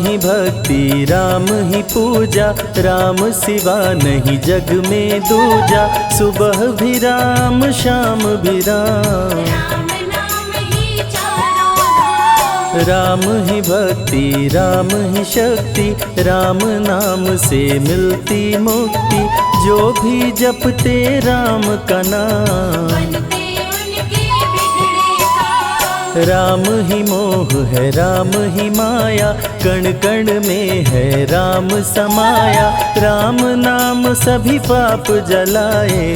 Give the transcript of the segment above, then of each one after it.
ही भक्ति राम ही पूजा, राम सिवा नहीं जग में दूजा। सुबह भी राम शाम भी राम, राम ही भक्ति राम ही शक्ति, राम नाम से मिलती मुक्ति। जो भी जपते राम का नाम, राम ही मोह है राम ही माया, कण कण में है राम समाया। राम नाम सभी पाप जलाए,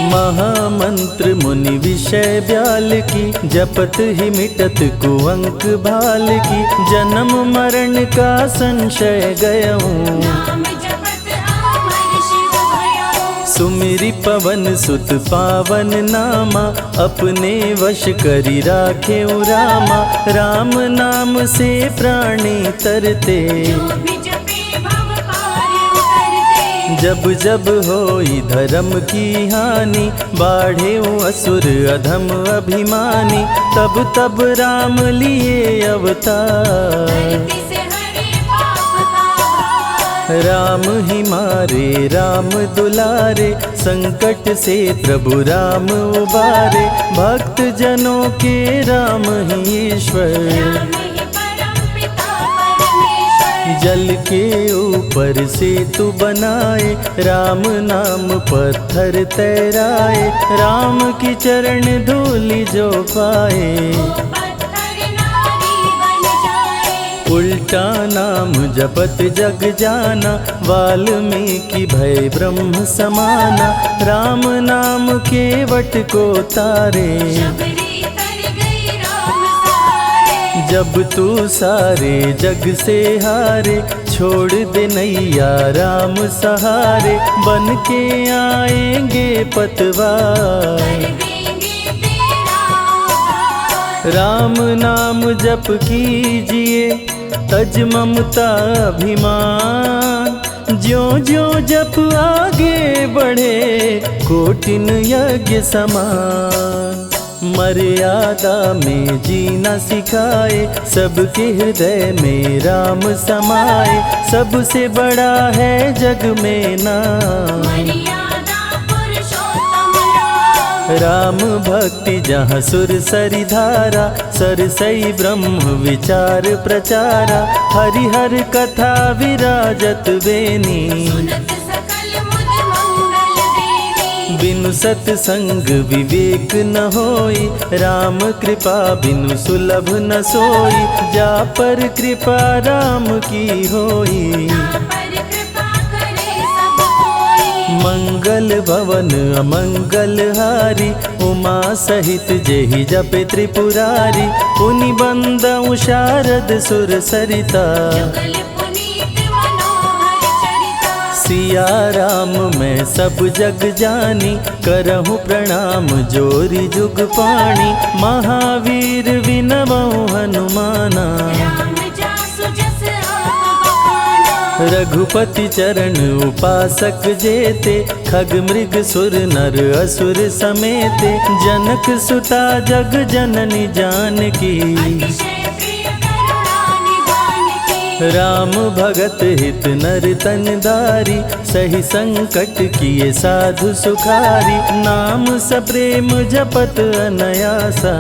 महामंत्र मुनि विषय ब्याल की, जपत ही मिटत कुअंक भाल की। जन्म मरण का संशय गयऊं, सुमिरि पवन सुत पावन नामा। अपने वश करी राखे रामा, राम नाम से प्राणी तरते। जब जब होई धर्म की हानि, बाढ़े असुर अधम अभिमानी। तब तब राम लिए अवतार, राम ही मारे राम दुलारे। संकट से प्रभु राम उबारे, भक्त जनों के राम ही ईश्वर। जल के ऊपर सेतु बनाए, राम नाम पत्थर तैराए। राम की चरण धूलि जो पाए, उल्टा नाम जपत जग जाना। वाल्मीकि भय ब्रह्म समाना, राम नाम के वट को तारे। जब तू सारे जग से हारे, छोड़ दे नैया राम सहारे। बन के आएंगे पतवार, राम नाम जप कीजिए तज ममता अभिमान। ज्यों ज्यों जप आगे बढ़े, कोटिन यज्ञ समान। मर्यादा में जीना सिखाए, सबके हृदय में राम समाए। सबसे बड़ा है जग में नाम, राम भक्ति जहाँ सुर सरि धारा। सरसई ब्रह्म विचार प्रचारा, हरिहर कथा विराजत बेनी। बिनु सत्संग विवेक न होई, राम कृपा बिनु सुलभ न सोई। जा पर कृपा राम की होई, मंगल भवन अमंगल हारी। उमा सहित जेहि जपे त्रिपुरारी, पुनि बंदउ शारद सुर सरिता। सिया राम मैं सब जग जानी, करहूँ प्रणाम जोरी जुग पाणी। महावीर विनमऊ हनुमाना, रघुपति चरण उपासक जेते। खग मृग सुर नर असुर समेते, जनक सुता जग जननी जानकी। राम भगत हित नर तन धारी, सही संकट किए साधु सुखारी। नाम सप्रेम जपत अनयासा,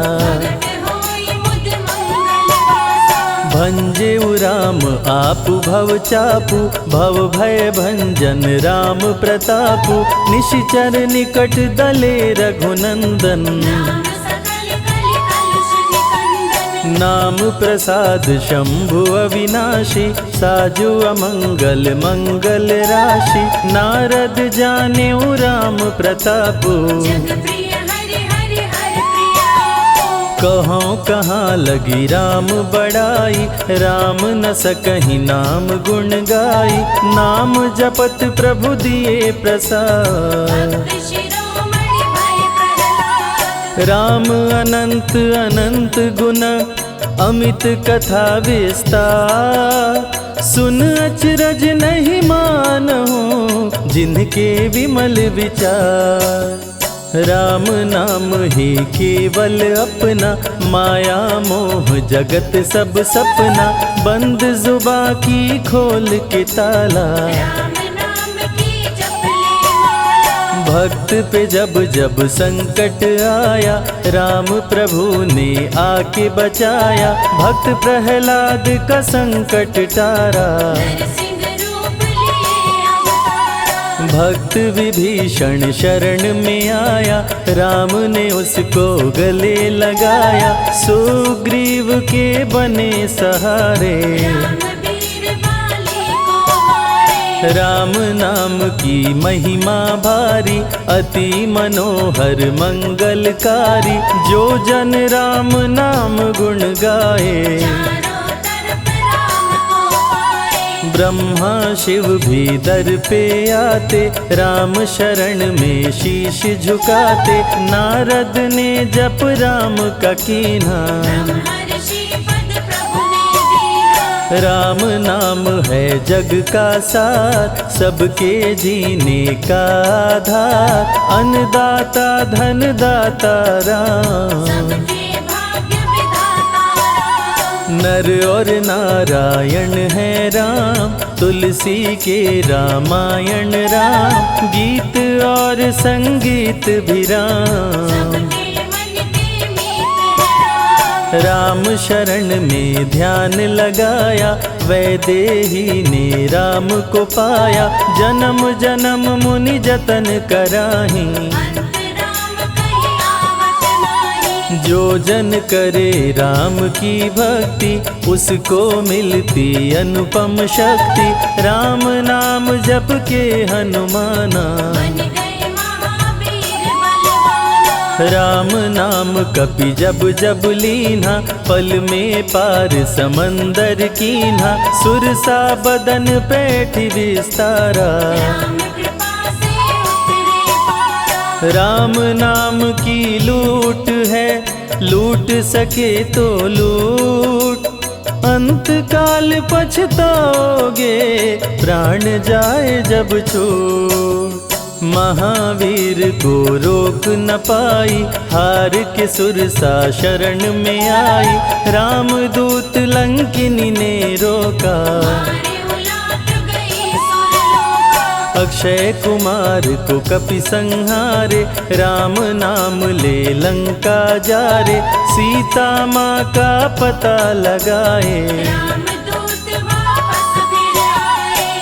भंजेउ राम आपु भव चापु। भव भय भंजन राम प्रतापु, निशिचर निकट दले रघुनंदन। नाम प्रसाद शंभु अविनाशी, साजु अमंगल मंगल राशि। नारद जानेउ राम प्रतापु, कहाँ कहाँ लगी राम बड़ाई। राम न सकहि नाम गुण गाई, नाम जपत प्रभु दिए प्रसाद। राम अनंत अनंत गुण, अमित कथा विस्तार। सुन अचरज नहीं मानहु, जिनके विमल विचार। राम नाम ही केवल अपना, माया मोह जगत सब सपना, बंद जुबा की खोल के ताला। भक्त पे जब जब संकट आया, राम प्रभु ने आके बचाया, भक्त प्रहलाद का संकट टारा। भक्त विभीषण शरण में आया, राम ने उसको गले लगाया, सुग्रीव के बने सहारे। राम नाम की महिमा भारी, अति मनोहर मंगलकारी, जो जन राम नाम गुण गाए। ब्रह्मा शिव भी दर पे आते, राम शरण में शीश झुकाते, नारद ने जप राम का कीन्हा। राम नाम है जग का सार, सबके जीने का आधार, अन्नदाता धनदाता राम। नर और नारायण है राम, तुलसी के रामायण राम, गीत और संगीत भी राम। राम शरण में ध्यान लगाया, वैदेही ने राम को पाया, जन्म जन्म मुनि जतन कराही। जो जन करे राम की भक्ति, उसको मिलती अनुपम शक्ति, राम नाम जप के हनुमाना। राम नाम कपि जब जब लीन्हा, पल में पार समंदर कीन्हा, सुरसा बदन पैठ विस्तारा। राम नाम की लूट है, लूट सके तो लूट, अंत काल पछताओगे, प्राण जाए जब छूट। महावीर को रोक न पाई, हार के सुरसा शरण में आई, रामदूत लंकिनी ने रोका। अक्षय कुमार को कपि संहारे, राम नाम ले लंका जारे, सीता माँ का पता लगाए।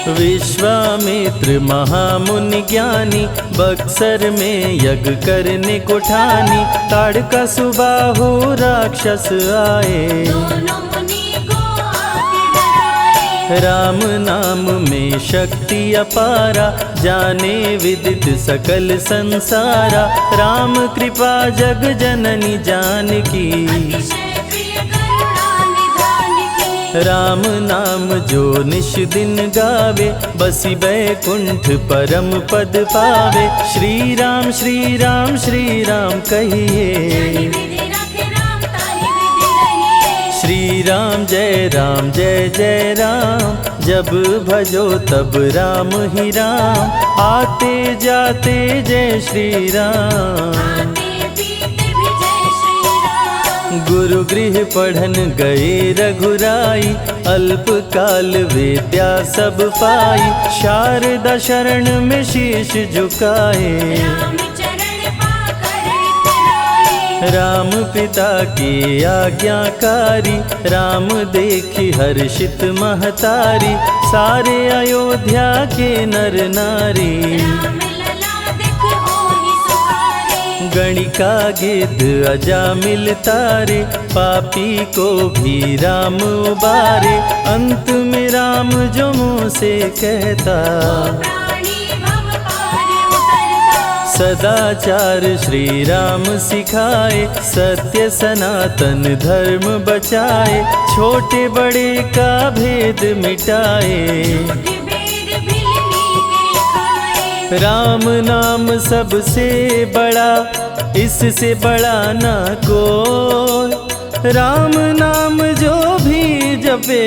विश्वामित्र महामुनि ज्ञानी, बक्सर में यज्ञ करने को ठानी, ताड़का सुबाहु राक्षस आए। राम नाम में शक्ति अपारा, जाने विदित सकल संसारा, राम कृपा जग जननी जानकी। राम नाम जो निश दिन गावे, बसी बैकुंठ परम पद पावे, श्री राम श्री राम श्री राम कहिए। श्री राम जय जय राम, जब भजो तब राम ही राम, आते जाते जय श्री राम। गुरु गृह पढ़न गए रघुराई, अल्प काल विद्या सब पाई, शारदा शरण में शीश झुकाए। राम पिता की आज्ञाकारी, राम देखी हर्षित महतारी, सारे अयोध्या के नर नारी। गणिका गिद्ध अजामिल तारे, पापी को भी राम उबारे, अंत में राम जो मुँह से कहता। सदाचार श्री राम सिखाए, सत्य सनातन धर्म बचाए, छोटे बड़े का भेद मिटाए। राम नाम सबसे बड़ा, इससे बड़ा ना कोई, राम नाम जो भी जपे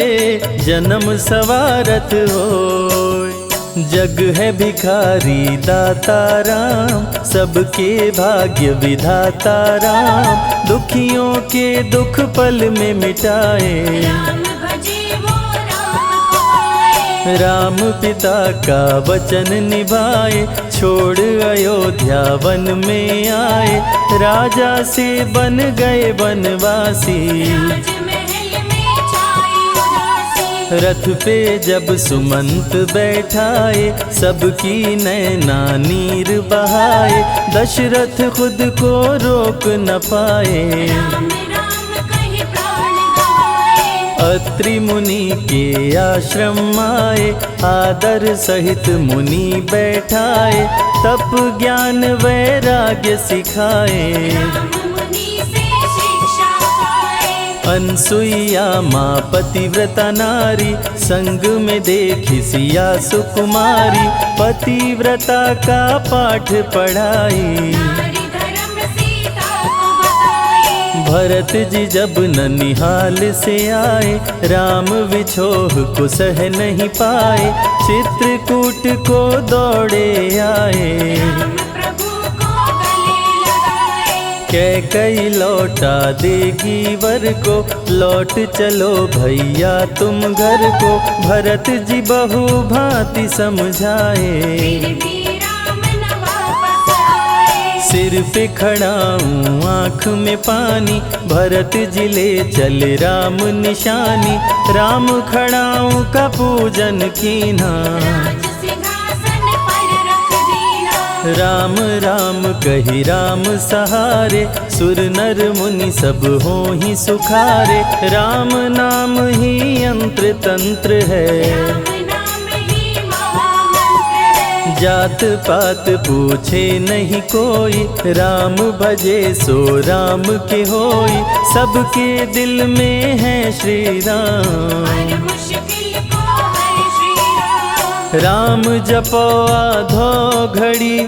जन्म सवारत होय। जग है भिखारी दाता राम, सबके भाग्य विधाता राम, दुखियों के दुख पल में मिटाए। राम भजे वो राम को पाए। राम पिता का वचन निभाए, छोड़ अयोध्या वन में आए, राजा से बन गए वनवासी। राजमहल में छाई उदासी। रथ पे जब सुमंत बैठाए, सबकी नैना नीर बहाए, दशरथ खुद को रोक न पाए। राम राम कहि प्राण गवाए। अत्रि मुनि के आश्रम आए, आदर सहित मुनि बैठाए, तप ज्ञान वैराग्य सिखाए। राम मुनि से शिक्षा पाए। अनसुईया माँ पतिव्रता नारी, संग में देखी सिया सुकुमारी, पतिव्रता का पाठ पढ़ाई। नारी धर्म सीता को बताए। भरत जी जब ननिहाल से आए, राम विछोह को सह नहीं पाए, चित्रकूट को दौड़े आए। राम प्रभु को गले लगाए। कैकई लौटा देगी वर को, लौट चलो भैया तुम घर को, भरत जी बहु भांति समझाए। फिर भी राम न वापस आए। सिर पे खड़ाऊं आँख में पानी, भरत जी ले चले राम निशानी, राम खड़ाऊं का पूजन कीना। राज सिंहासन पर रख दीना। राम राम कही राम सहारे, सुर नर मुनि सब हो ही सुखारे, राम नाम ही यंत्र तंत्र है। राम नाम ही महामंत्र है। जात पात पूछे नहीं कोई, राम भजे सो राम के होई, सबके दिल में है श्री राम। हर मुश्किल को हर श्री राम। राम जपो आधो घड़ी,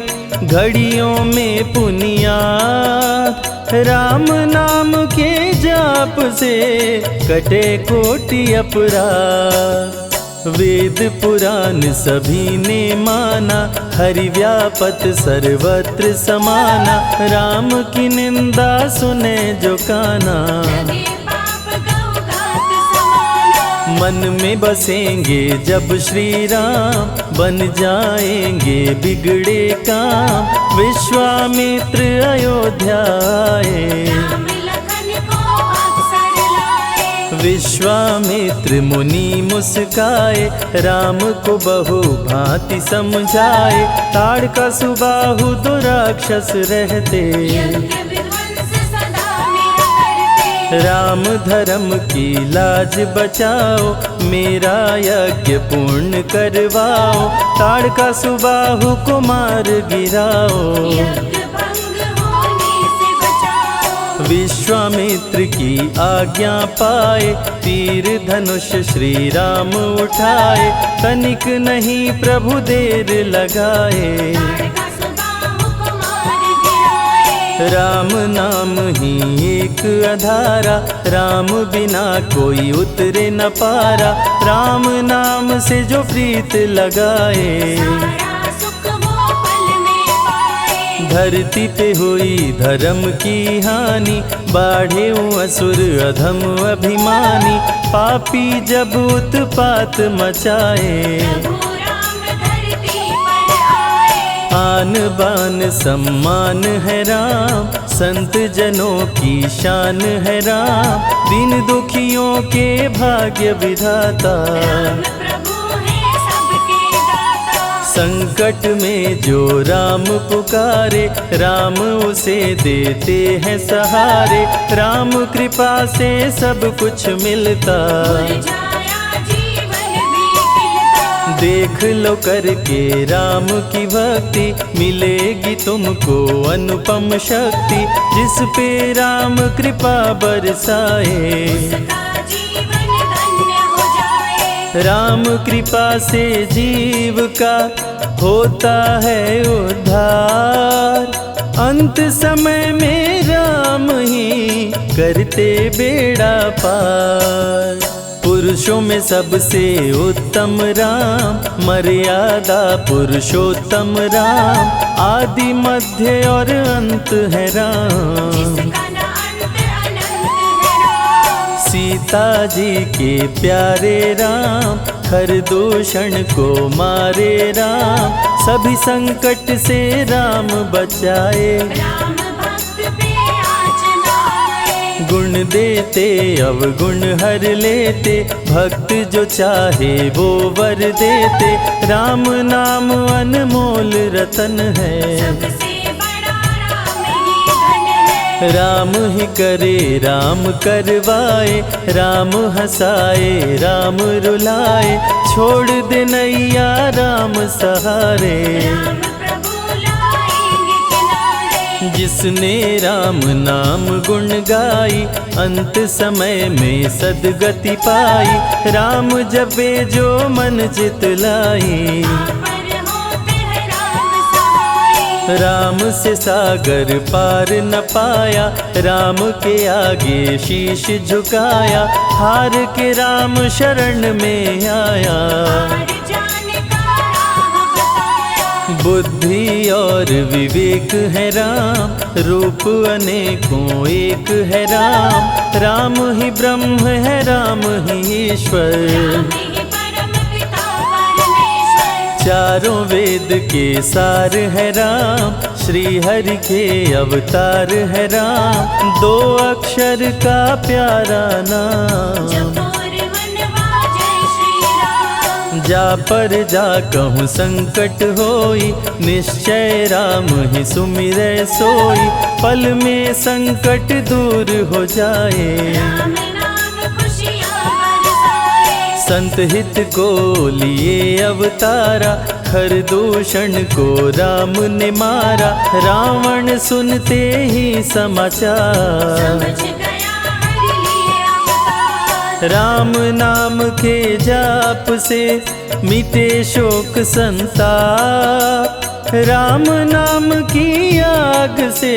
घड़ियों में पुनियाद, राम नाम के जाप से कटे कोटि अपराध। वेद पुराण सभी ने माना, हरि व्यापत सर्वत्र समाना, राम की निंदा सुने जो काना। लगे पाप गौ घात समाना। मन में बसेंगे जब श्री राम, बन जाएंगे बिगड़े काम, विश्वामित्र अयोध्या आए। राम लखन को अवसर लाए। विश्वामित्र मुनि मुस्काए, राम को बहु भांति समझाए, ताड़का सुबाहु दो राक्षस रहते, यज्ञ विध्वंस सदा मेरा करते। राम धर्म की लाज बचाओ, मेरा यज्ञ पूर्ण करवाओ, ताड़का सुबाहु को मार गिराओ। यज्ञ भंग होने से बचाओ। विश्वामित्र की आज्ञा पाए, तीर धनुष श्री राम उठाए, तनिक नहीं प्रभु देर लगाए। ताड़का सुबाहु को मार गिराए। राम नाम ही एक आधारा, राम बिना कोई उतरे न पारा, राम नाम से जो प्रीत लगाए। सारा सुख वो पल में पाए। धरती पे हुई धर्म की हानि, बाढ़े असुर अधम अभिमानी, पापी जब उत्पात मचाए। प्रभु राम धरती पर आए। आन बान सम्मान है राम, संत जनों की शान है राम, दीन दुखियों के भाग्य विधाता। राम प्रभु है सबके दाता। संकट में जो राम पुकारे, राम उसे देते हैं सहारे, राम कृपा से सब कुछ मिलता। मुरझाया जीवन भी खिलता। देख लो करके राम की भक्ति, मिलेगी तुमको अनुपम शक्ति, जिस पे राम कृपा बरसाए। उसका जीवन धन्य हो जाए। राम कृपा से जीव का होता है उद्धार, अंत समय में राम ही करते बेड़ा पार। पुरुषों में सबसे उत्तम राम, मर्यादा पुरुषोत्तम राम, आदि मध्य और अंत है राम। जिसका न अंत अनंत है राम। सीता जी के प्यारे राम, खरदूषण को मारे राम, सभी संकट से राम बचाए। राम भक्त पे आँच न आए। गुण देते अवगुण हर लेते, भक्त जो चाहे वो वर देते। राम नाम अनमोल रतन है, सबसे बड़ा राम ही धन है। राम ही करे राम करवाए, राम हंसाए राम रुलाए, छोड़ दे नैया राम सहारे। राम प्रभु लाएंगे किनारे। जिसने राम नाम गुण गाई, अंत समय में सदगति पाई। राम जपे जो मन चित लाई, पर होते हैं राम सहाय। राम से सागर पार न पाया, राम के आगे शीश झुकाया। हार के राम शरण में आया, हार जाने का राह बताया। बुद्धि और विवेक है राम, रूप अनेकों एक है राम। राम ही ब्रह्म है राम ही ईश्वर, राम ही परम पिता परमेश्वर। चारों वेद के सार है राम, श्री हरि के अवतार है राम। दो अक्षर का प्यारा नाम, जपोर वनवा जय श्री राम। जा पर जा कहूँ संकट होई, निश्चय राम ही सुमिरै सोई। पल में संकट दूर हो जाए, राम नाम खुशियाँ बरसाए। संत हित को लिए अवतारा, खरदूषण को राम ने मारा। रावण सुनते ही समाचार, समझ गया हरि लिए अवतार। राम नाम के जाप से मिटे शोक संताप। राम नाम की आग से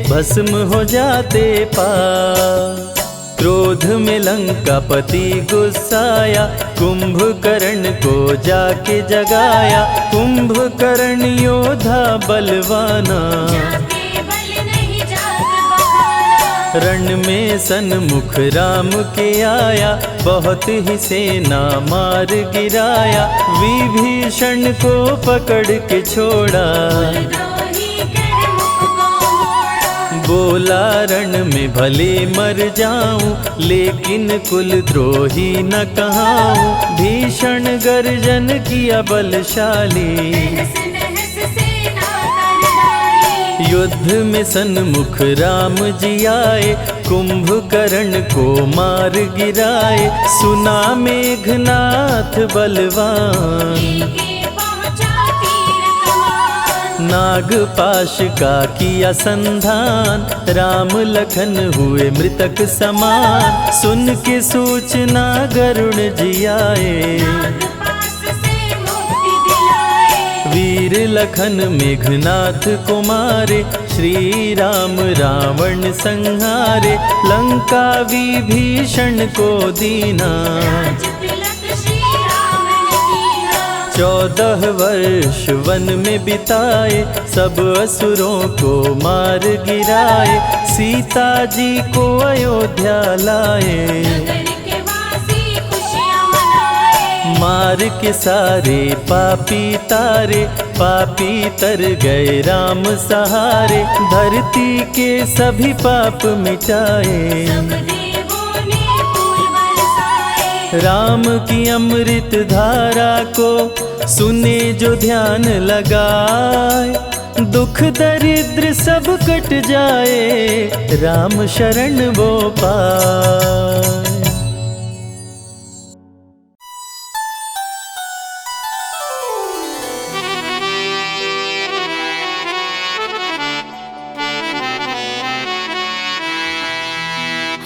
भस्म हो जाते पाप। क्रोध में लंकापति गुस्साया, कुंभकर्ण को जाके जगाया। कुंभकर्ण योद्धा बलवाना, जाके बल नहीं जाग बहाना। रण में सन्मुख राम के आया, बहुत ही सेना मार गिराया। विभीषण को पकड़ के छोड़ा, द्रोही कह मुख को मोड़ा। बोला रण में भले मर जाऊं, लेकिन कुल द्रोही न कहाऊं। भीषण गर्जन किया बलशाली, तहस नहस सेना कर डाली। युद्ध में सन्मुख राम जी आए, कुंभकर्ण को मार गिराए। सुना मेघनाथ बलवान, लेके पहुँचा तीर कमान। नागपाश का किया संधान, राम लखन हुए मृतक समान। सुन के सूचना गरुण जी आए, नागपाश से मुक्ति दिलाए। वीर लखन मेघनाथ को मारे। श्री राम रावण संहारे, लंका विभीषण को दीना। राज तिलक श्री राम ने कीना। 14 वर्ष वन में बिताए, सब असुरों को मार गिराए। सीता जी को अयोध्या लाए, नगर के वासी खुशियाँ मनाए। मार के सारे पापी तारे। पापी तर गए राम सहारे, धरती के सभी पाप मिटाए। सब देवों ने फूल बरसाए। राम की अमृत धारा को सुने जो ध्यान लगाए। दुख दरिद्र सब कट जाए, राम शरण वो पाए।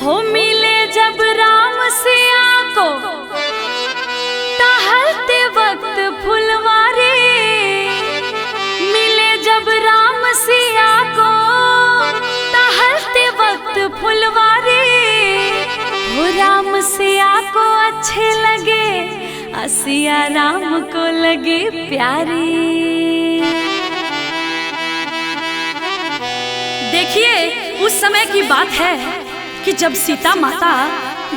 हो मिले जब राम सिया को, टहलते वक्त फुलवारी। मिले जब राम सिया को, टहलते वक्त फुलवारी। हो सिया राम को लगी प्यारी। देखिए, उस समय की बात है कि जब सीता माता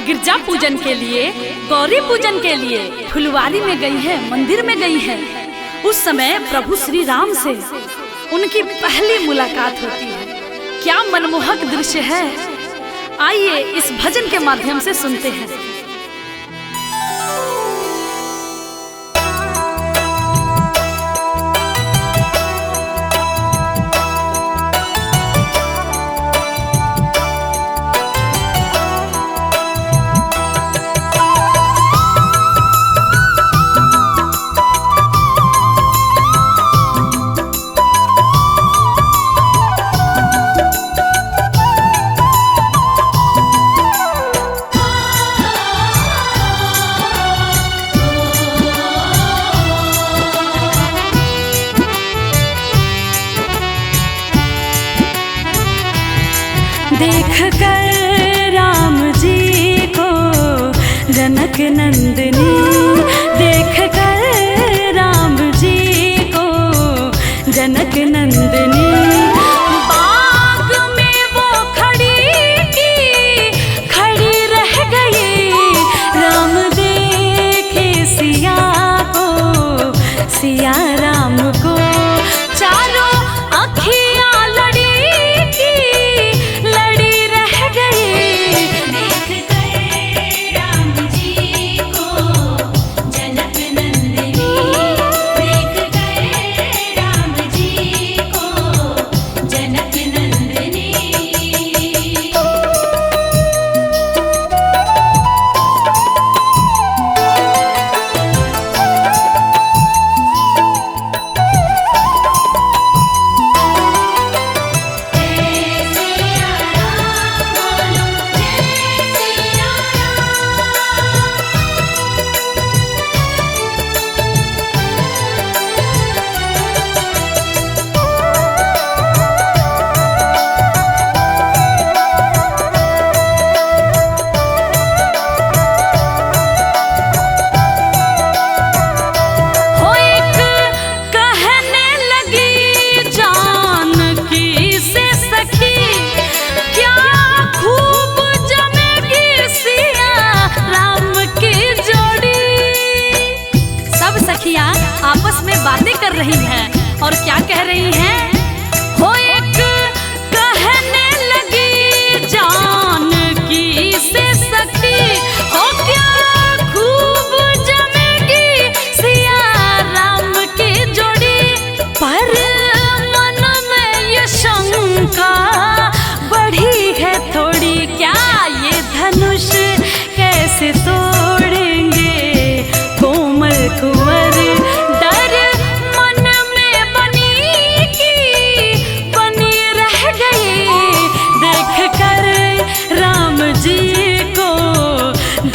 गिरजा पूजन के लिए, गौरी पूजन के लिए फुलवारी में गई है, मंदिर में गई है। उस समय प्रभु श्री राम से उनकी पहली मुलाकात होती है। क्या मनमोहक दृश्य है, आइए इस भजन के माध्यम से सुनते हैं। देख कर राम जी को जनक नंदनी, देख कर राम जी को जनक नंदनी, बाग में वो खड़ी रह गई। राम देखे सिया को, सिया राम को, चारों अखियां आपस में बातें कर रही हैं और क्या कह रही हैं? हो एक कहने लगी जानकी से सखी, हो क्या खूब जमेगी सिया राम की जोड़ी। पर मन में ये शंका बढ़ी है थोड़ी, क्या ये धनुष कैसे तोड़ेंगे कोमल कुंवर।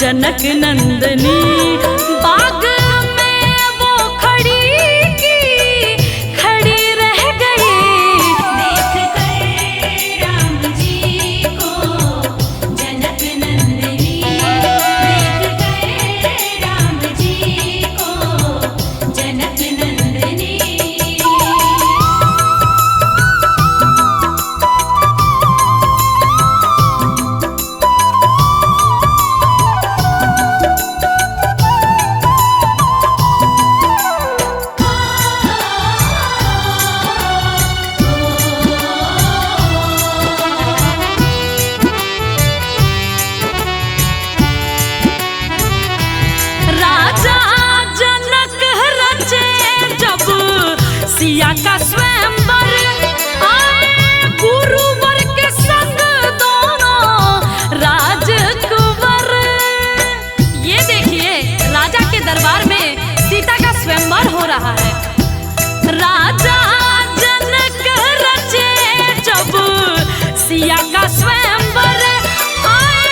जनक नंदनी बाग में वो खड़ी रह गई। देख कर राम जी को जनक नंदनी, देख कर राम जी को जनक नंदनी। सिया का स्वयंवर आए गुरुवर के संग दोनों राजकुंवर। ये देखिए, राजा के दरबार में सीता का स्वयंवर हो रहा है। राजा जनक रचे जब सिया का स्वयंवर आए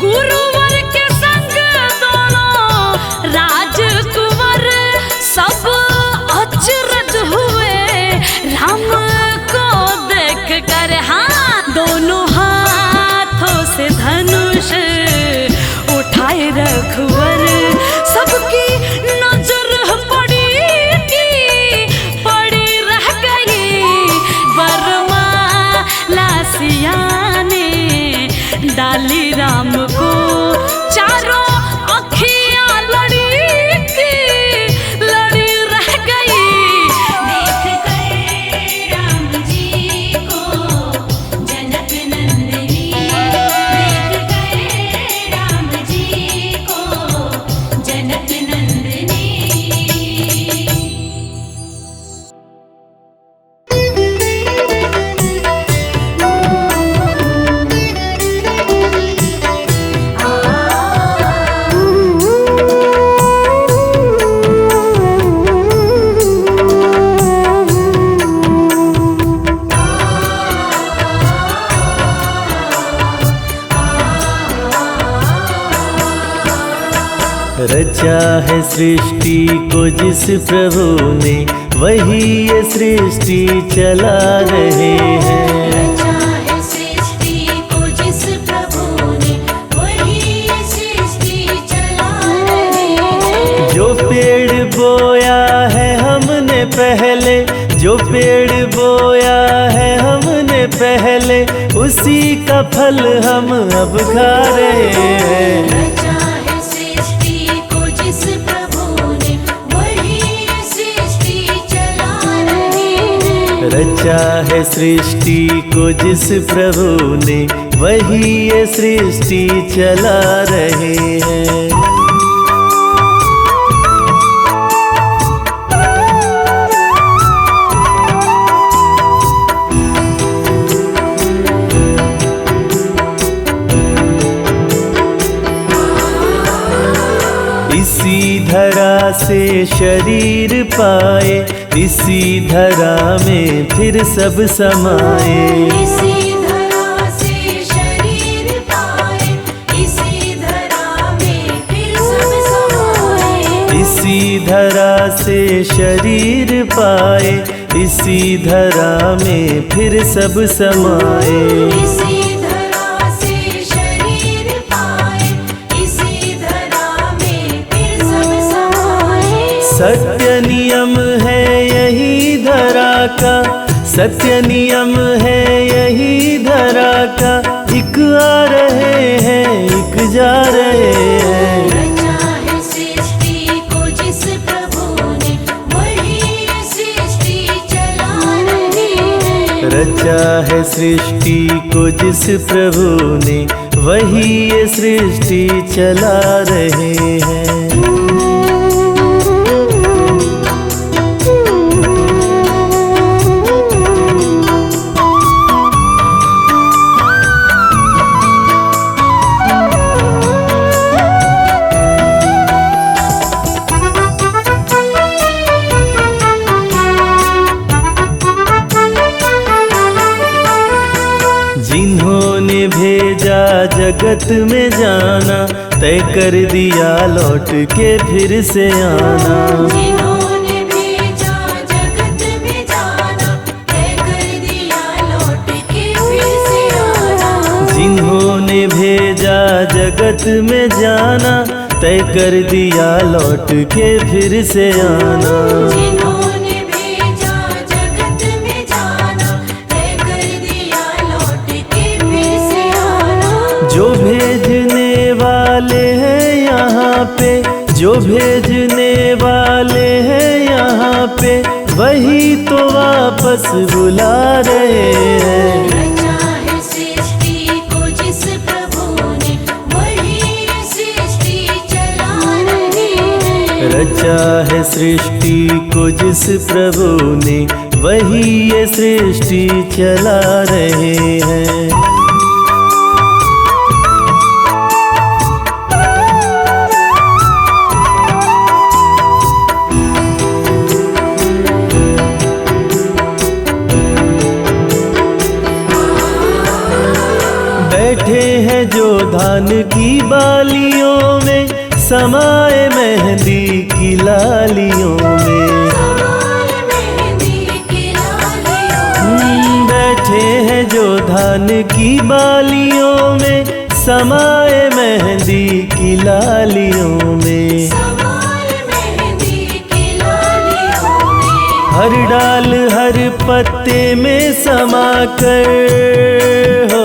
गुरुवर के संग दोनों राजकुंवर। सब अचरज हुए राम को देख कर, हाँ दोनों हाथों से धनुष उठाए रघुवर। सबकी रचा है सृष्टि को जिस प्रभु ने, वही ये सृष्टि चला रहे हैं। रचा है सृष्टि को जिस प्रभु ने, वही ये सृष्टि चला रहे हैं। जो पेड़ बोया है हमने पहले, जो पेड़ बोया है हमने पहले, उसी का फल हम अब खा रहे हैं। रचा है सृष्टि को जिस प्रभु ने, वही ये सृष्टि चला रहे हैं। रचा है सृष्टि को जिस प्रभु ने, वही ये सृष्टि चला रहे हैं। इसी धरा से शरीर पाए, इसी धरा में फिर सब समाए। इसी धरा से शरीर पाए, इसी धरा में फिर सब समाए। इसी धरा से शरीर पाए, इसी धरा में फिर सब समाए। इसी धरा से शरीर पाए, इसी धरा में फिर सब समाए। सत्य नियम है यही धरा का, सत्य नियम है यही धरा का, एक आ रहे हैं एक जा रहे हैं। रचा है सृष्टि को जिस प्रभु ने, वही ये सृष्टि चला रहे हैं। रचा है सृष्टि को जिस प्रभु ने, वही ये सृष्टि चला रहे हैं। जिन्होंने भेजा जगत में जाना, तय कर दिया लौट के फिर से आना। जिन्होंने भेजा जगत में जाना, तय कर दिया लौट के फिर से आना। जिन्होंने भेजा जगत में जाना, तय कर दिया लौट के फिर से आना। जिन्होंने भेजा जगत में जाना, तय कर दिया लौट के फिर से आना। जो भेजने वाले हैं यहाँ पे, जो भेजने वाले हैं यहाँ पे, वही तो वापस बुला रहे हैं। रचा है सृष्टि को जिस प्रभु ने, वही ये सृष्टि चला रहे हैं। रचा है सृष्टि को जिस प्रभु ने, वही ये सृष्टि चला रहे हैं। बैठे हैं जो धान की बालियों में, समाए मेहंदी की लालियों में। समाए मेहंदी की लालियों। बैठे हैं जो धान की बालियों में, समाए मेहंदी की लालियों में। समाए मेहंदी की लालियों में। हर डाल हर पत्ते में समा कर हो,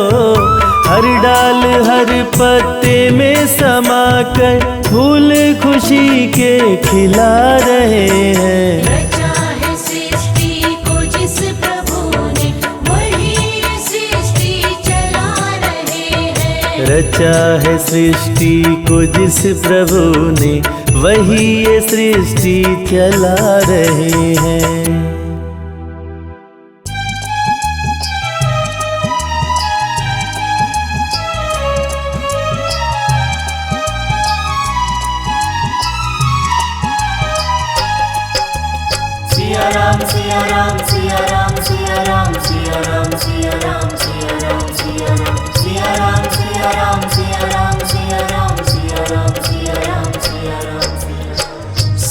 हर डाल हर पत्ते में समा कर, फूल खुशी के खिला रहे हैं। रचा है सृष्टि को जिस प्रभु ने, वही ये सृष्टि चला रहे हैं। रचा है सृष्टि को जिस प्रभु ने, वही ये सृष्टि चला रहे हैं। सिया राम सिया राम सिया राम सिया राम सिया राम सिया राम सिया राम सिया राम सिया राम सिया राम सिया राम सिया राम सिया राम सिया राम सिया राम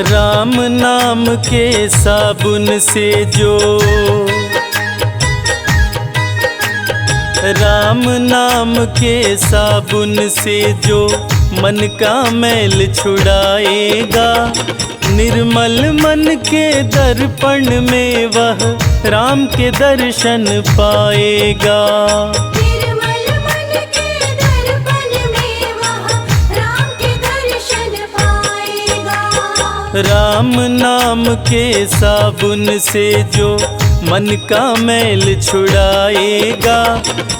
राम नाम के साबुन से जो, राम नाम के साबुन से जो मन का मैल छुड़ाएगा, निर्मल मन के दर्पण में वह राम के दर्शन पाएगा। निर्मल मन के दर्पण में वह राम के दर्शन पाएगा। राम नाम के साबुन से जो मन का मैल छुड़ाएगा,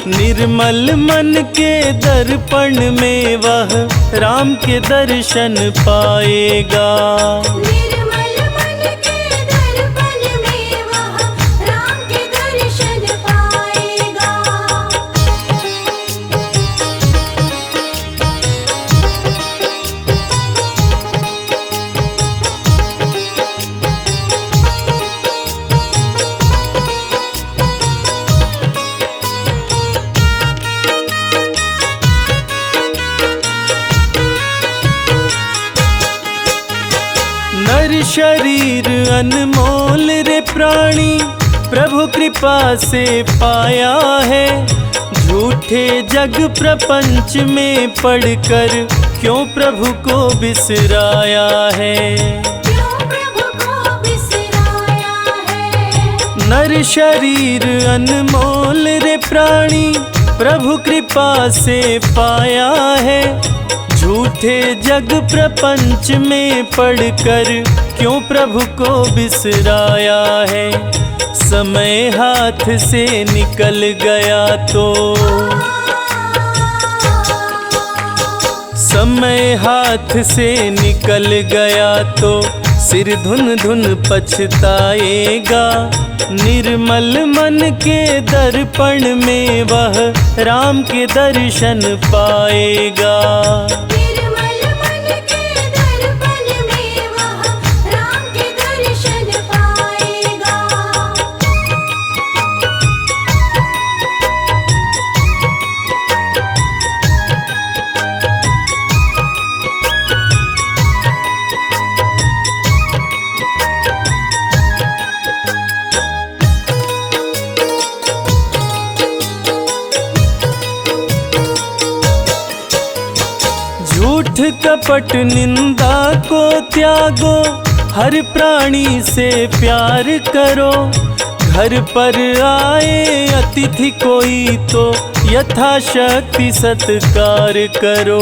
निर्मल मन के दर्पण में वह राम के दर्शन पाएगा। निर्मल मन के दर्पण में वह राम के दर्शन पाएगा। नर शरीर अनमोल रे प्राणी प्रभु कृपा से पाया है, झूठे जग प्रपंच में पड़कर क्यों प्रभु को बिसराया है। क्यों प्रभु को बिसराया है। नर शरीर अनमोल रे प्राणी प्रभु कृपा से पाया है, झूठे जग प्रपंच में पड़कर क्यों प्रभु को बिसराया है। समय हाथ से निकल गया तो, समय हाथ से निकल गया तो सिर धुन धुन पछताएगा, निर्मल मन के दर्पण में वह राम के दर्शन पाएगा। निर्मल मन के दर्पण में वह राम के दर्शन पाएगा। झूठ कपट निंदा को त्यागो, हर प्राणी से प्यार करो, घर पर आए अतिथि कोई तो यथाशक्ति सत्कार करो।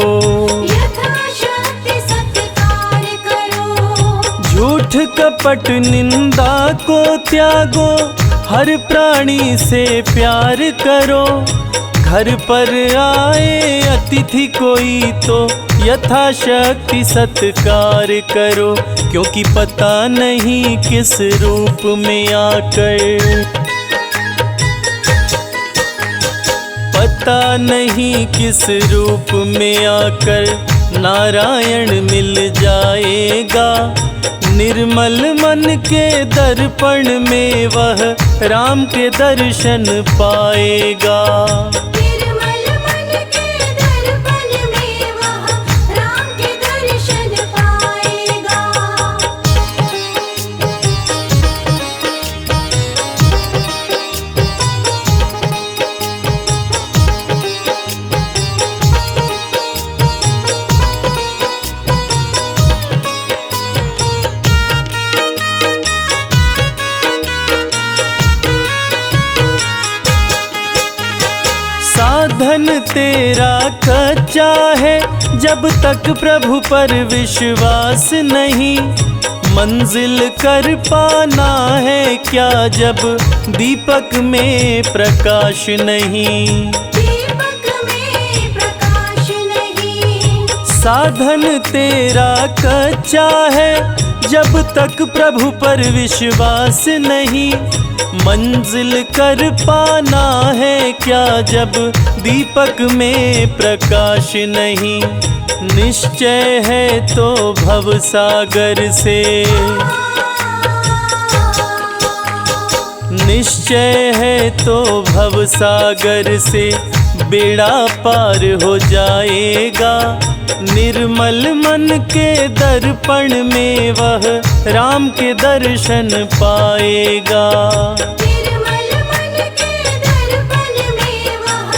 यथाशक्ति सत्कार करो। झूठ कपट निंदा को त्यागो, हर प्राणी से प्यार करो, घर पर आए अतिथि कोई तो यथाशक्ति सत्कार करो, क्योंकि पता नहीं किस रूप में आकर, पता नहीं किस रूप में आकर नारायण मिल जाएगा। निर्मल मन के दर्पण में वह राम के दर्शन पाएगा। निर्मल मन के दर्पण में वह राम के दर्शन पाएगा। साधन तेरा कच्चा है, जब तक प्रभु पर विश्वास नहीं, मंजिल कर पाना है क्या जब दीपक में प्रकाश नहीं। दीपक में प्रकाश नहीं। साधन तेरा कच्चा है, जब तक प्रभु पर विश्वास नहीं, मंजिल कर पाना है क्या जब दीपक में प्रकाश नहीं। निश्चय है तो भव सागर से, निश्चय है तो भव सागर से बेड़ा पार हो जाएगा। निर्मल मन के दर्पण में वह राम के दर्शन पाएगा। निर्मल मन के दर्पण में वह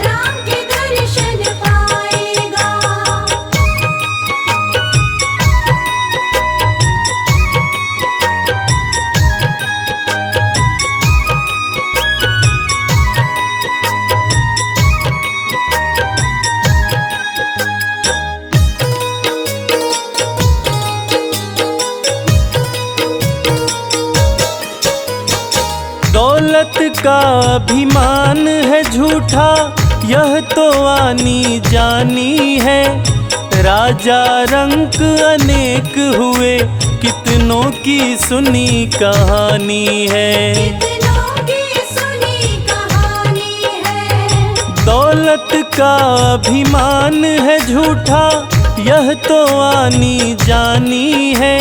राम के दर्शन पाएगा। दौलत का अभिमान है झूठा, यह तो आनी जानी है। राजा रंक अनेक हुए, कितनों की सुनी कहानी है। कितनों की सुनी कहानी है। दौलत का अभिमान है झूठा, यह तो आनी जानी है।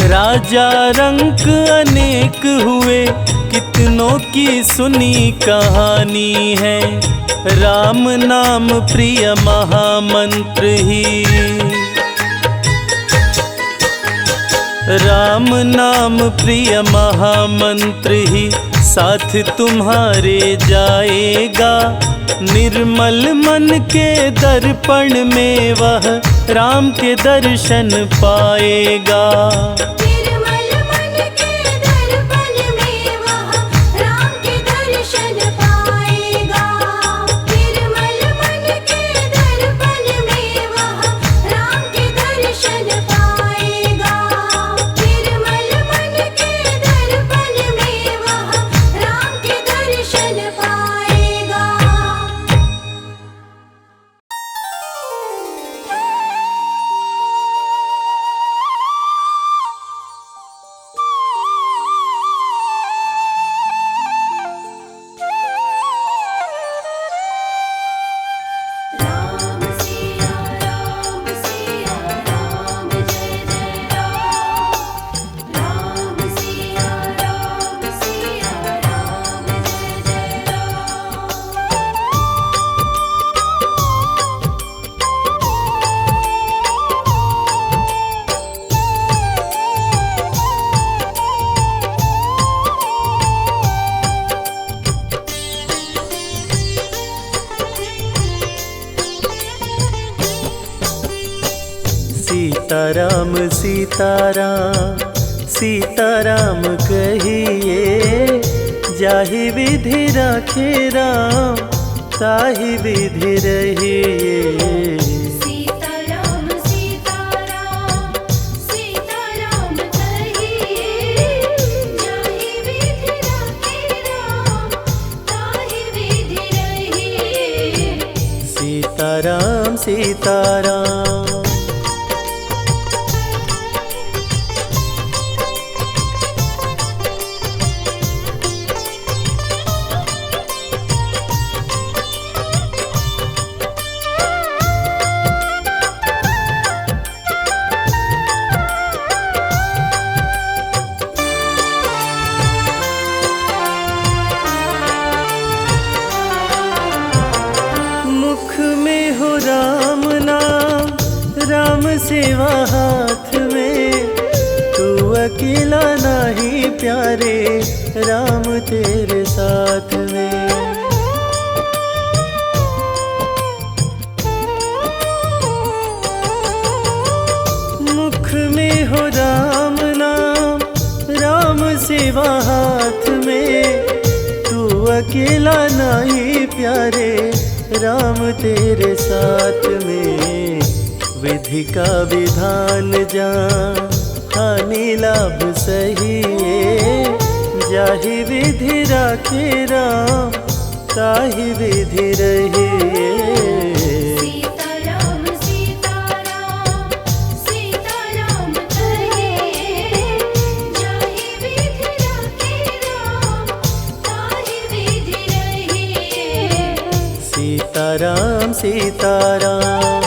राजा रंक अनेक हुए, कितनों की सुनी कहानी है। राम नाम प्रिय महामंत्र ही, राम नाम प्रिय महामंत्र ही साथ तुम्हारे जाएगा। निर्मल मन के दर्पण में वह राम के दर्शन पाएगा। निर्मल मन के दर्पण में वह राम के दर्शन पाएगा। निर्मल मन के दर्पण में वह राम के दर्शन पाएगा। निर्मल मन के दर्पण में वह राम के दर्शन पाएगा। राम सिया राम जय जय राम। राम सिया राम जय जय सीताराम सीताराम सीताराम कहिए, जाहि विधि राखे राम ताहि विधि रहिए। सीताराम सीताराम सीताराम कहिए, जाहि विधि राखे राम ताहि विधि रहिए। सीताराम सीताराम। मुख में हो राम नाम, राम सेवा हाथ में, तू अकेला नहीं प्यारे, राम तेरे साथ में। मुख में हो राम नाम, राम सेवा हाथ में, तू अकेला नहीं प्यारे, राम तेरे साथ में। विधि का विधान जान, हानि लाभ सही है। जाहि विधि राखे राम ताहि विधि रहिए। सीताराम सीताराम सीताराम कहिए, जाहि विधि राखे राम ताहि विधि रहिए। सीताराम सीताराम।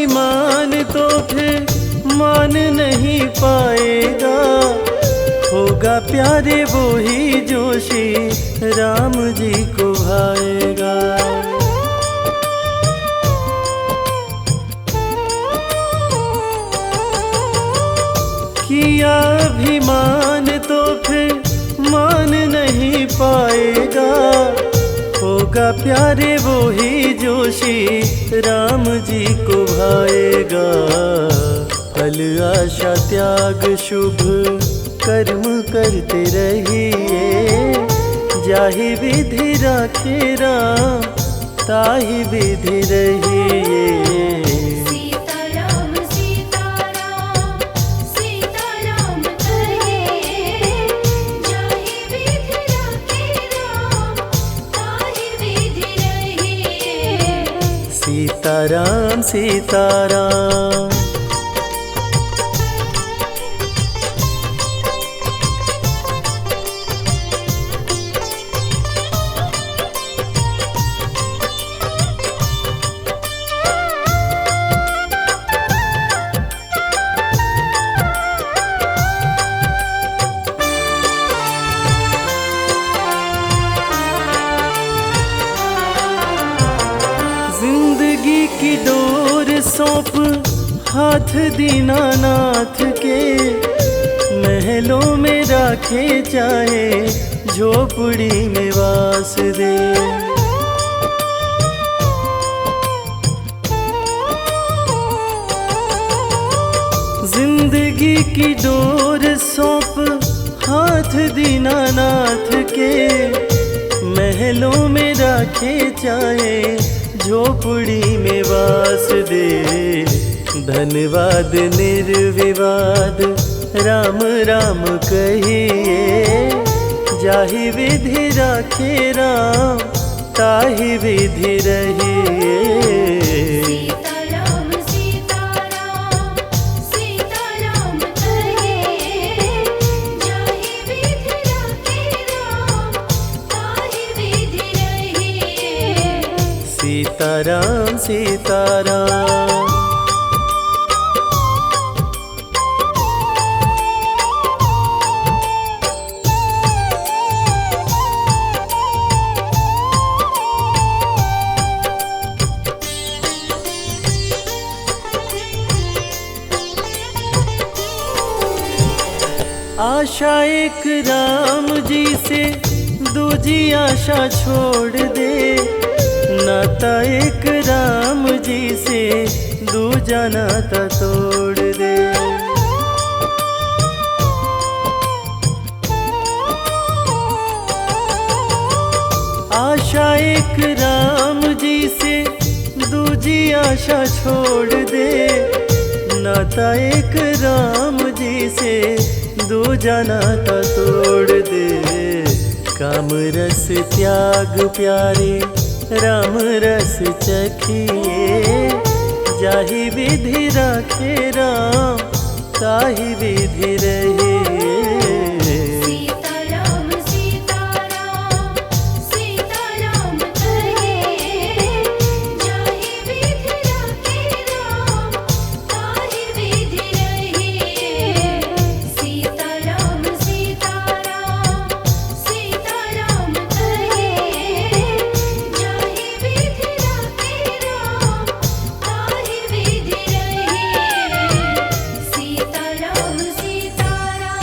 अभिमान तो फिर मान नहीं पाएगा, होगा प्यारे वो ही जो श्री राम जी को भाएगा। किया अभिमान तो फिर मान नहीं पाएगा, होगा प्यारे वो ही जो श्री राम जी को भाएगा। फल आशा त्याग शुभ कर्म करते रहिए, जाहि विधि राखे राम ताहि विधि रहिए। सीताराम सीताराम सीताराम कहिए, जाहि विधि राखे राम ताहि विधि रहिए। सीताराम सीताराम। जिंदगी की डोर सौंप हाथ दीनानाथ के, महलों में राखे चाहे झोपड़ी में वास दे। जिंदगी की डोर सौंप हाथ दीनानाथ के, महलों में राखे चाहे झोपड़ी में वास दे। धन्यवाद निर्विवाद राम राम कहिए, जाहि विधि राखे राम ताहि विधि रहिए। सीताराम सीताराम सीताराम कहिए, जाहि विधि राखे राम ताहि विधि रहिए। सीताराम सीताराम। आशा एक राम जी से दूजी आशा छोड़ दे, नाता एक राम जी से दूजा नाता तोड़ दे। आशा एक राम जी से दूजी आशा छोड़ दे, नाता एक राम जी से दूजा नाता तोड़ दे। काम रस त्याग प्यारे राम रस चखिए, जाहि विधि राखे राम ताहि विधि रहिए। सीताराम सीताराम सीताराम कहिए, जाहि विधि राखे राम ताहि विधि रहिए। सीताराम सीताराम सीताराम कहिए, जाहि विधि राखे राम ताहि विधि रहिए। सीताराम सीताराम।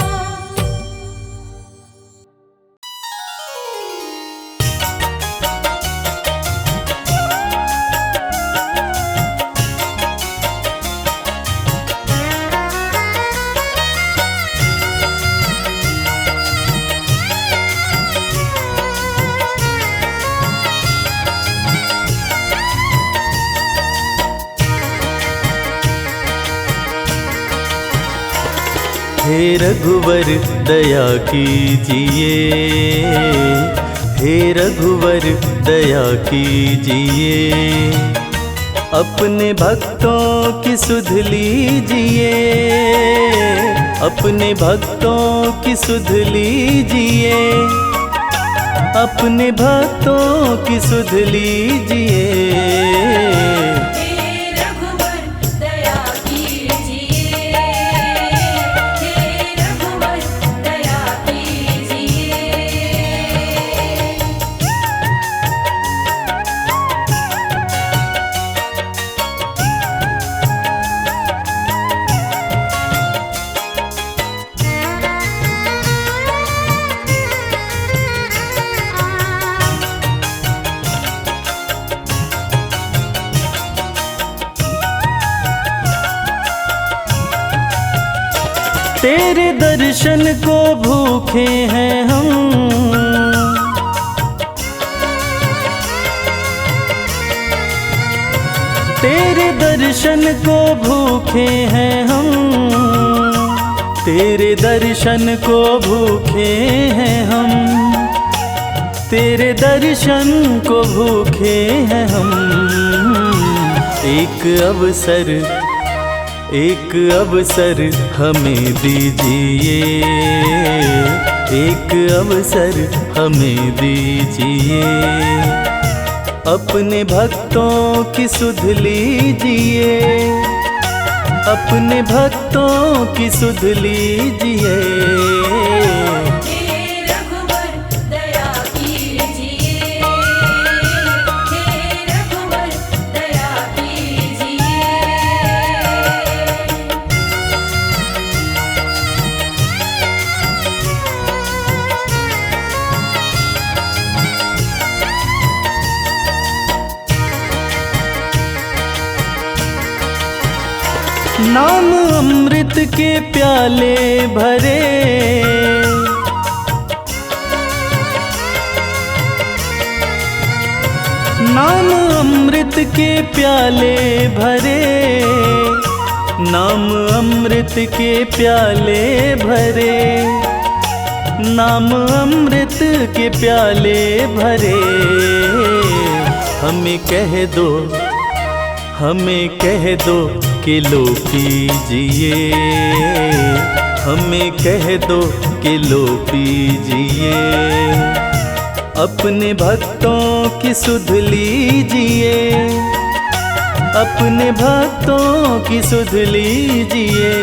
हे रघुवर दया कीजिए, हे रघुवर दया कीजिए, अपने भक्तों की सुध लीजिए, अपने भक्तों की सुध लीजिए, अपने भक्तों की सुध लीजिए। हे रघुवर तेरे दर्शन को भूखे हैं हम, तेरे दर्शन को भूखे हैं हम, तेरे दर्शन को भूखे हैं हम, तेरे दर्शन को भूखे हैं हम। एक अवसर हमें दीजिए, एक अवसर हमें दीजिए, अपने भक्तों की सुध लीजिए, अपने भक्तों की सुध लीजिए। नाम अमृत के प्याले भरे, नाम अमृत के प्याले भरे, नाम अमृत के प्याले भरे, नाम अमृत के प्याले भरे। हमें कह दो, हमें कह दो कि लो पीजिए, हमें कह दो कि लो पीजिए, अपने भक्तों की सुध लीजिए, अपने भक्तों की सुध लीजिए।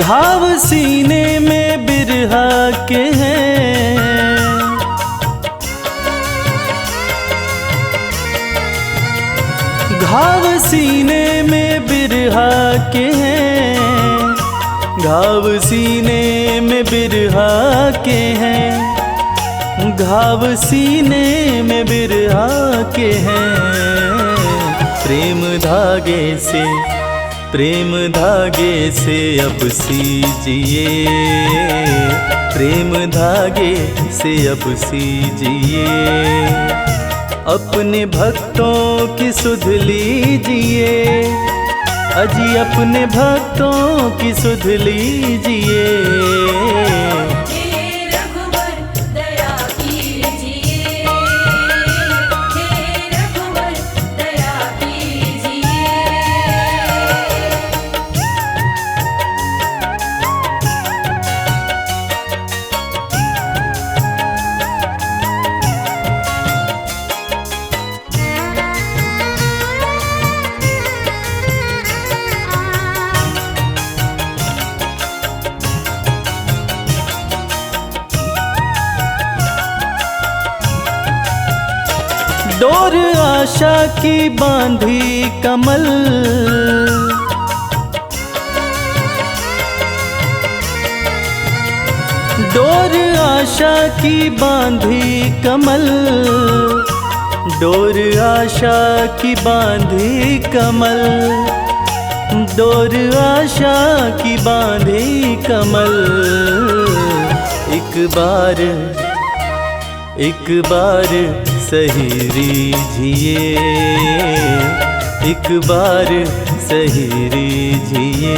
घाव सीने में बिरहा के हैं, घाव सीने में बिरहा के हैं, घाव सीने में बिरहा के हैं, घाव सीने में बिरहा के हैं। प्रेम धागे से, प्रेम धागे से अब सीजिए, प्रेम धागे से अब सीजिए, अपने भक्तों की सुध लीजिए, अजी अपने भक्तों की सुध लीजिए। डोर आशा की बांधी कमल, डोर आशा की बांधी कमल, डोर आशा की बांधी कमल, डोर आशा की बांधी कमल। एक बार सही रीझिए, एक बार सही रीझिए,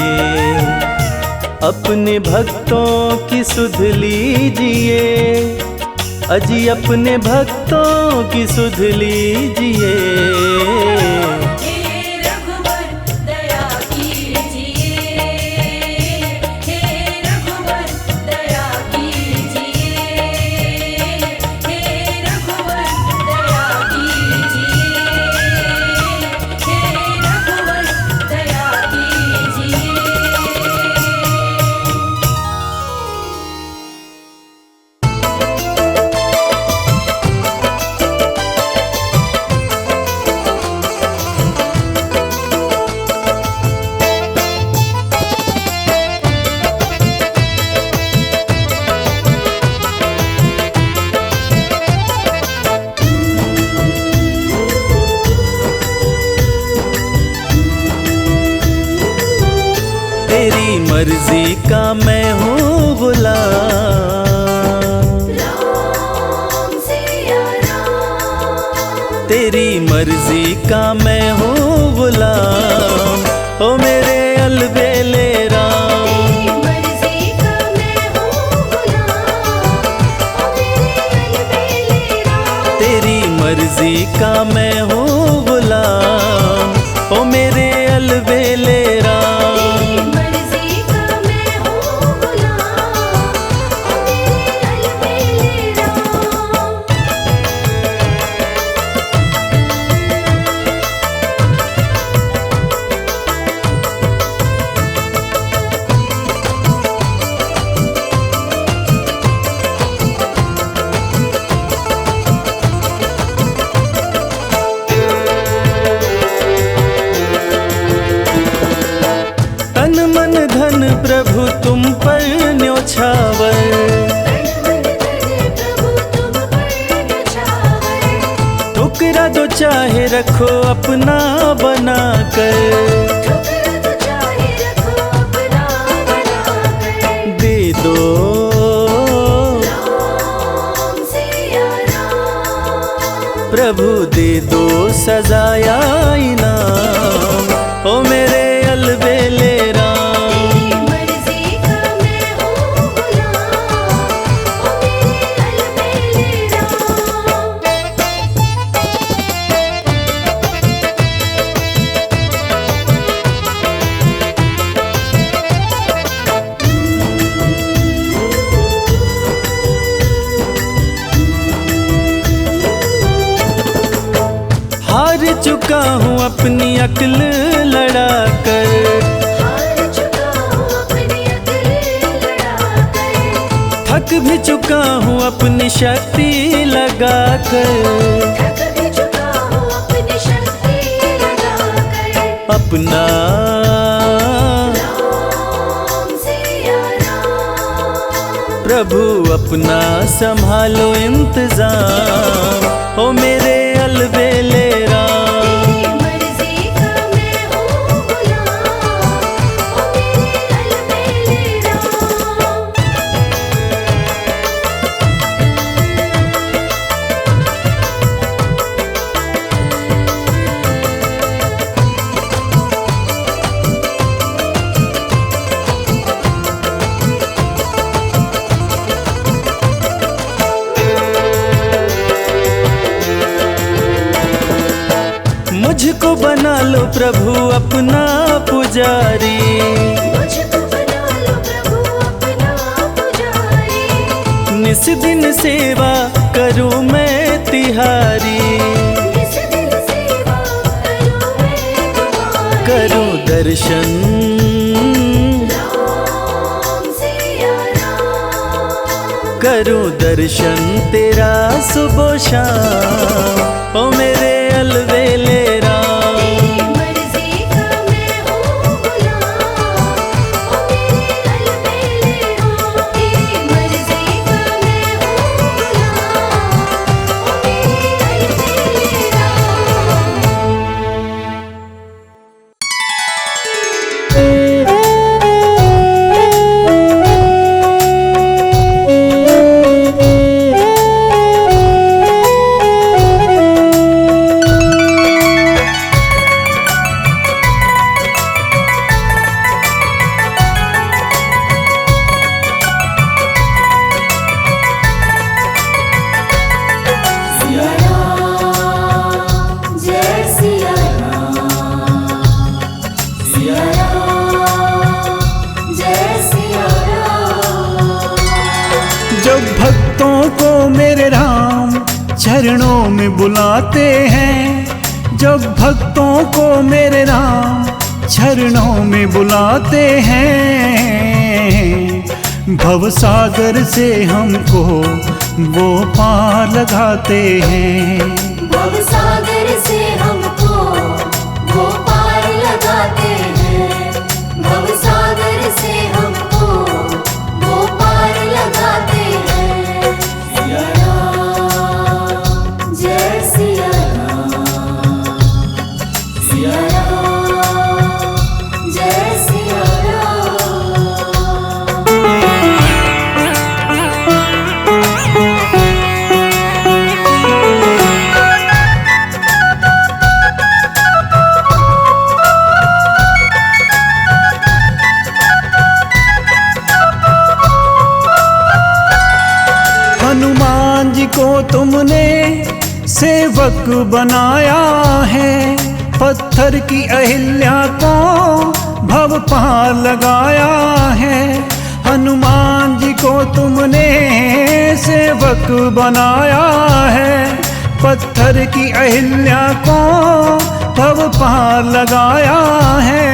अपने भक्तों की सुध लीजिए, अजी अपने भक्तों की सुध लीजिए। मर्जी का मैं हूँ गुलाम। राम सिया राम, तेरी मर्जी का मैं हूँ गुलाम, ओ मेरे अलबेले राम। तेरी मर्जी का मैं हूँ गुलाम, ओ मेरे अलबेले राम। तेरी मर्जी का मैं हूँ गुलाम, ओ मेरे अलबेले राम। तेरी मर्जी का मैं हूँ गुलाम, ओ मेरे अलबेले राम। तन मन धन प्रभु तुम पर न्योछावर, प्रभु तुम पर न्योछावर, ठुकरा दो चाहे रखो अपना बना कर। ठुकरा तो चाहे रखो अपना बनाकर। दे दो राम सिया राम, प्रभु दे दो सजाया इनाम, ओ मेरे अलबेले राम। तेरी मर्जी का मैं हूँ गुलाम, ओ मेरे अलबेले राम। हार चुका हूँ अपनी अक्ल लड़ाकर, हार चुका हूँ अपनी अक्ल लड़ाकर, थक भी चुका हूँ अपनी शक्ति लगाकर। थक भी चुका हूँ अपनी शक्ति लगाकर। अपना राम सिया राम, प्रभु अपना संभालो इंतजाम, ओ मेरे अलबेले राम। तेरी मर्जी का मैं हूँ गुलाम, ओ मेरे अलबेले राम। मुझको बना लो प्रभु अपना पुजारी, मुझको बना लो प्रभु अपना पुजारी, निस दिन सेवा करूँ मैं तिहारी। निस दिन सेवा करूँ मैं तुम्हारी। करूँ दर्शन राम सिया राम, करूँ दर्शन तेरा सुबह शाम, ओ मेरे अलबेले राम। तेरी मर्जी का मैं हूँ गुलाम, ओ मेरे अलबेले राम। तेरी मर्जी का मैं हूँ गुलाम, ओ मेरे अलबेले सिया राम, जय सिया राम, सिया राम, जय सिया राम। जब भक्तों को मेरे राम चरणों में बुलाते हैं, जब भक्तों को मेरे राम चरणों में बुलाते हैं, भवसागर से हमको वो पार लगाते हैं। भवसागर से हमको वो पार लगाते हैं, भवसागर से हमको वो पार लगाते हैं। सिया राम, जय सिया राम, सिया राम, जय सिया राम। को तुमने सेवक बनाया है, पत्थर की अहिल्या को भव पार लगाया है। हनुमान जी को तुमने सेवक बनाया है, पत्थर की अहिल्या को भव पार लगाया है।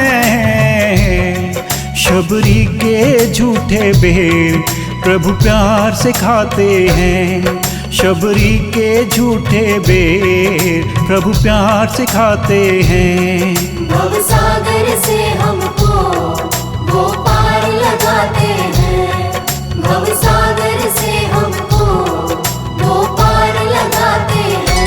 शबरी के झूठे बेर प्रभु प्यार से खाते हैं, शबरी के झूठे बेर प्रभु प्यार से खाते हैं। भव सागर से हमको वो पार लगाते हैं, भव सागर से हमको वो पार लगाते हैं।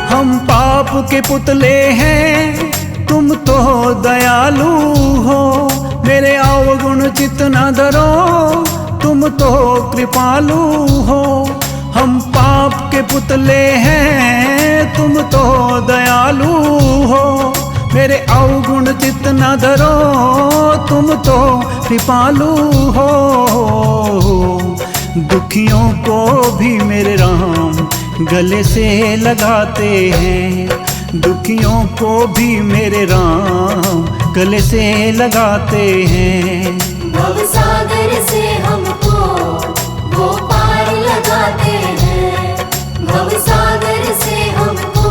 हम पाप के पुतले हैं, तुम तो दयालु हो, मेरे अवगुण चित न धरो, तुम तो कृपालु हो। हम पाप के पुतले हैं, तुम तो दयालु हो, मेरे अवगुण चित न धरो, तुम तो कृपालु हो। दुखियों को भी मेरे राम गले से लगाते हैं, दुखियों को भी मेरे राम गले से लगाते हैं। भव सागर से हमको वो पार लगाते हैं, भव सागर से हमको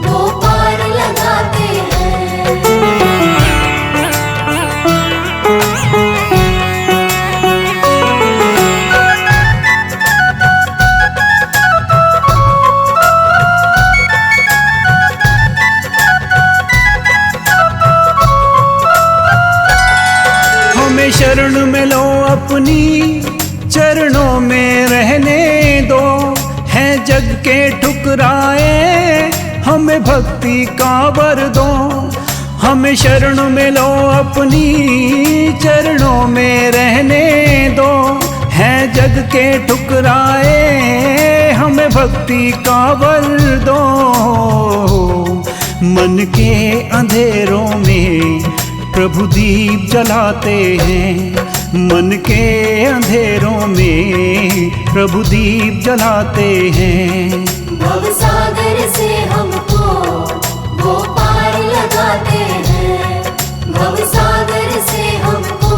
वो पार लगाते हैं। शरण में लो अपनी चरणों में रहने दो, है जग के ठुकराए हमें भक्ति का वर दो। हमें शरण में लो अपनी चरणों में रहने दो, है जग के ठुकराए हमें भक्ति का वर दो। मन के अंधेरों में प्रभु दीप जलाते हैं, मन के अंधेरों में प्रभु दीप जलाते हैं। भव सागर से हमको वो पार लगाते हैं, भव सागर से हमको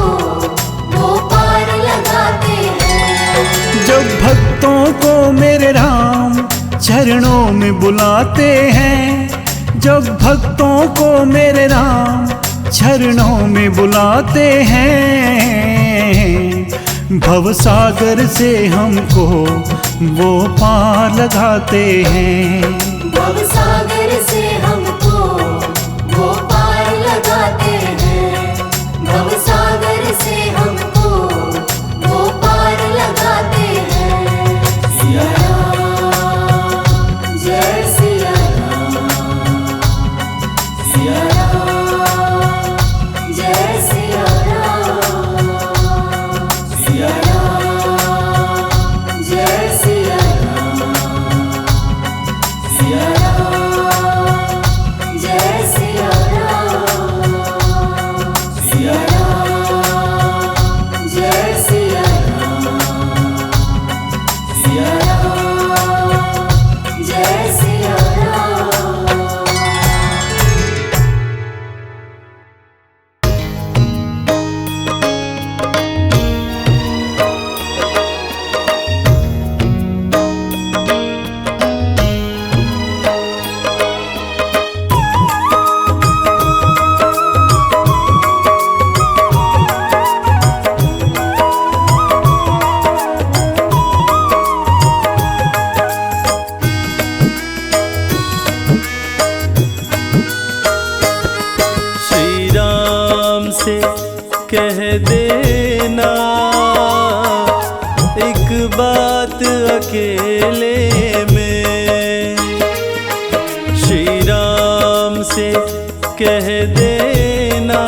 वो पार लगाते हैं। जब भक्तों को मेरे राम चरणों में बुलाते हैं, जब भक्तों को मेरे राम चरणों में बुलाते हैं, भव सागर से हमको वो पार लगाते हैं। भव सागर से हमको वो पार लगाते हैं, भव सागर से हमको वो पार लगाते हैं। सिया राम जय सिया राम, सिया राम जय सिया राम, सिया राम जय सिया राम, सिया राम जय सिया राम, सिया राम जय सिया राम, सिया राम जय सिया राम। श्री राम से कह देना एक बात अकेले में, श्री राम से कह देना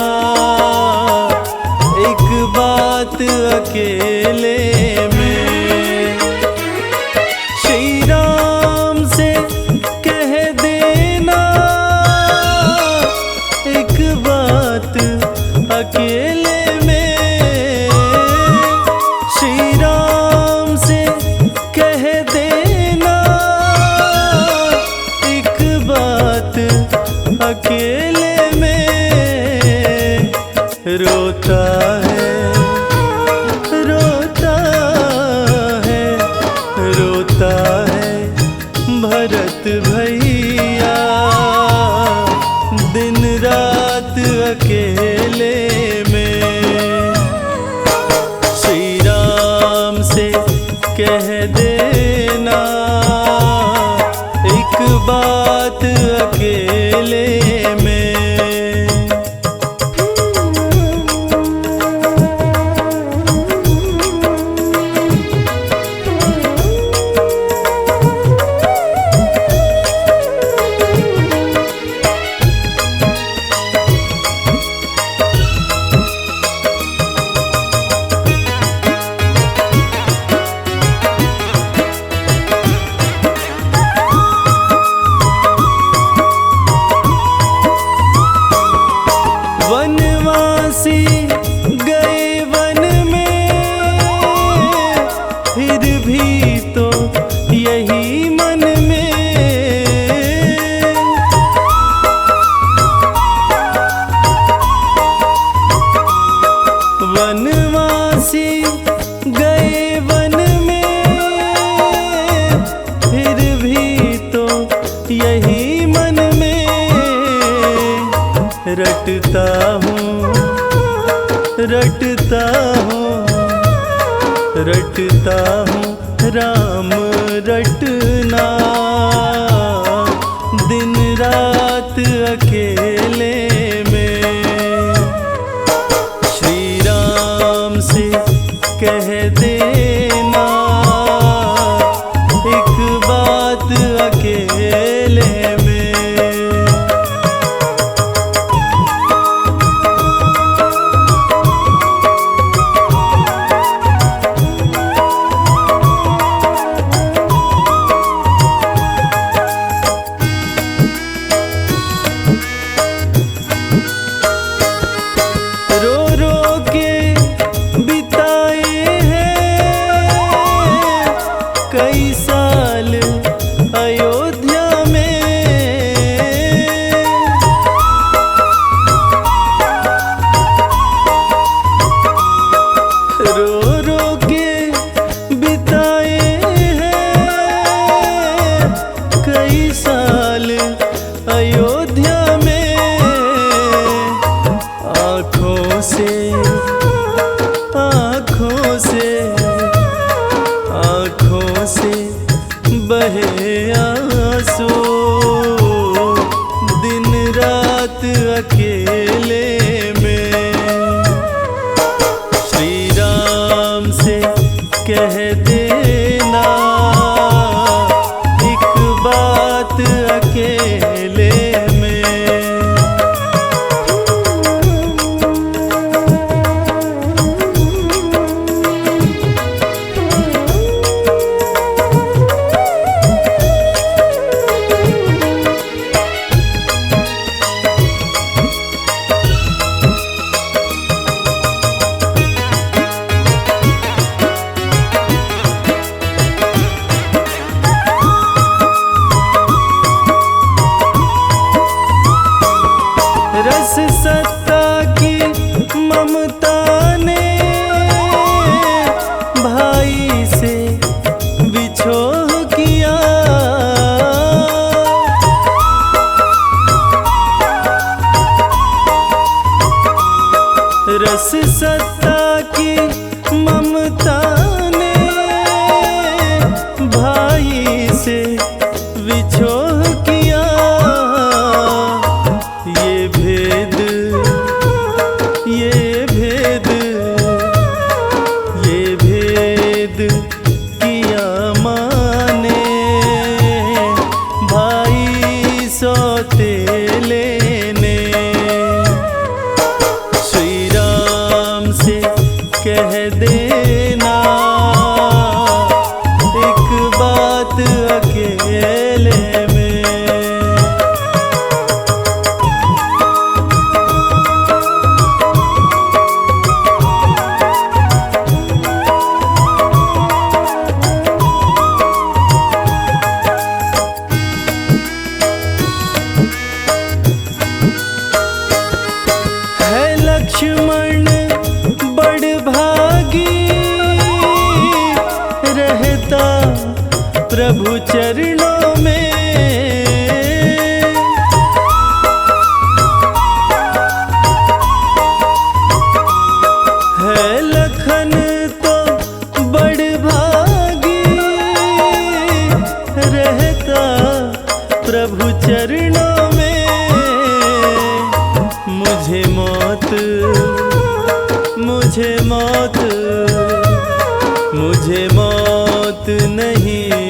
एक बात अकेले में। श्री राम से कह देना एक बात अकेले में। श्री राम से कह देना एक बात अकेले में। रोता है रोता है रोता है भरत भैया दिन रात अकेले में। श्री राम से कह देना एक बात अकेले में। वनवासी गए वन में फिर भी तो यही मन में। वनवासी गए वन में फिर भी तो यही मन में। रटता हूँ रटता हूँ रटता हूँ राम रटना दिन रात अकेले में। श्री राम से कह देना एक बात अकेले में। रो रो के बिताए हैं कई साल अयोध्या में। रो रो के बिताए हैं कई साल अयोध्या में। आँखों से आँखों से आँखों से बहे आंसू दिन रात अकेले में। श्री राम से कह देना एक बात अकेले में। रस सत्ता की ममता ने भाई से बिछोह किया। रस सत्ता की ममता ने भाई से बिछोह किया। ये भेद ये भेद ये भेद किया माने भाई सौतेले ने। प्रभु चरणों में। है लखन तो बड़ भागी, रहता प्रभु चरणों में। मुझे मौत मुझे मौत मुझे मौत नहीं